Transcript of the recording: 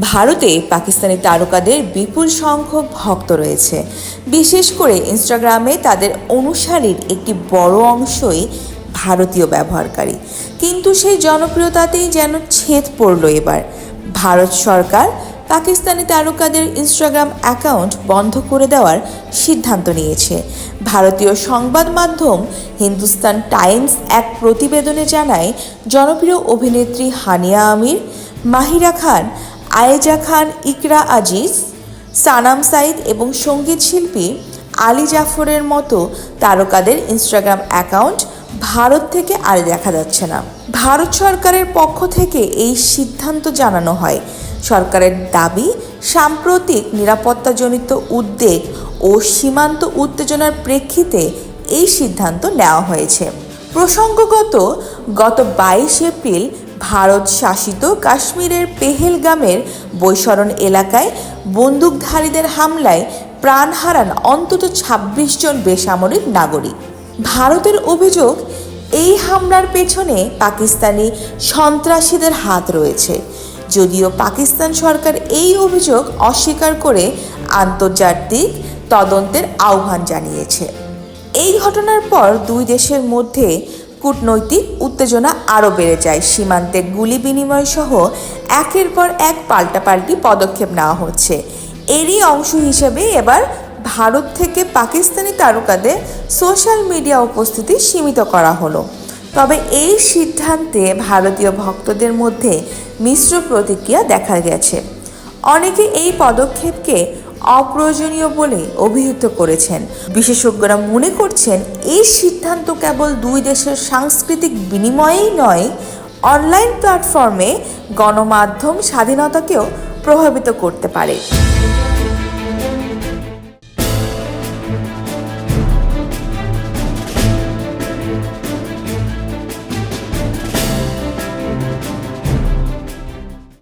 ভারতে পাকিস্তানি তারকাদের বিপুল সংখ্যক ভক্ত রয়েছে। বিশেষ করে ইনস্টাগ্রামে তাদের অনুসারীর একটি বড় অংশই ভারতীয় ব্যবহারকারী। কিন্তু সেই জনপ্রিয়তাতেই যেন ছেদ পড়ল এবার। ভারত সরকার পাকিস্তানি তারকাদের ইনস্টাগ্রাম অ্যাকাউন্ট বন্ধ করে দেওয়ার সিদ্ধান্ত নিয়েছে। ভারতীয় সংবাদ মাধ্যম হিন্দুস্তান টাইমস এক প্রতিবেদনে জানায়, জনপ্রিয় অভিনেত্রী হানিয়া আমির, মাহিরা খান, আয়েজা খান, ইকরা আজিজ, সানাম সাইদ এবং সঙ্গীত শিল্পী আলী জাফরের মতো তারকাদের ইনস্টাগ্রাম অ্যাকাউন্ট ভারত থেকে আর দেখা যাচ্ছে না। ভারত সরকারের পক্ষ থেকে এই সিদ্ধান্ত জানানো হয়। সরকারের দাবি, সাম্প্রতিক নিরাপত্তাজনিত উদ্বেগ ও সীমান্ত উত্তেজনার প্রেক্ষিতে এই সিদ্ধান্ত নেওয়া হয়েছে। প্রসঙ্গত, গত 22 এপ্রিল ভারত শাসিত কাশ্মীরের পেহেলগামের বৈশরণ এলাকায় বন্দুকধারীদের হামলায় প্রাণ হারান অন্তত 26 জন বেসামরিক নাগরিক। ভারতের অভিযোগ, এই হামলার পেছনে পাকিস্তানি সন্ত্রাসীদের হাত রয়েছে। যদিও পাকিস্তান সরকার এই অভিযোগ অস্বীকার করে আন্তর্জাতিক তদন্তের আহ্বান জানিয়েছে। এই ঘটনার পর দুই দেশের মধ্যে কূটনৈতিক উত্তেজনা আরও বেড়ে যায়। সীমান্তে গুলি বিনিময় সহ একের পর এক পাল্টাপাল্টি পদক্ষেপ নেওয়া হচ্ছে। এরই অংশ হিসেবে এবার ভারত থেকে পাকিস্তানি তারকাদের সোশ্যাল মিডিয়া উপস্থিতি সীমিত করা হলো। তবে এই সিদ্ধান্তে ভারতীয় ভক্তদের মধ্যে মিশ্র প্রতিক্রিয়া দেখা গেছে। অনেকে এই পদক্ষেপকে অপ্রয়োজনীয় বলে অভিহিত করেছেন। বিশেষজ্ঞরা মনে করছেন, এই সিদ্ধান্ত কেবল দুই দেশের সাংস্কৃতিক বিনিময়েই নয়, অনলাইন প্ল্যাটফর্মে গণমাধ্যম স্বাধীনতাকেও প্রভাবিত করতে পারে।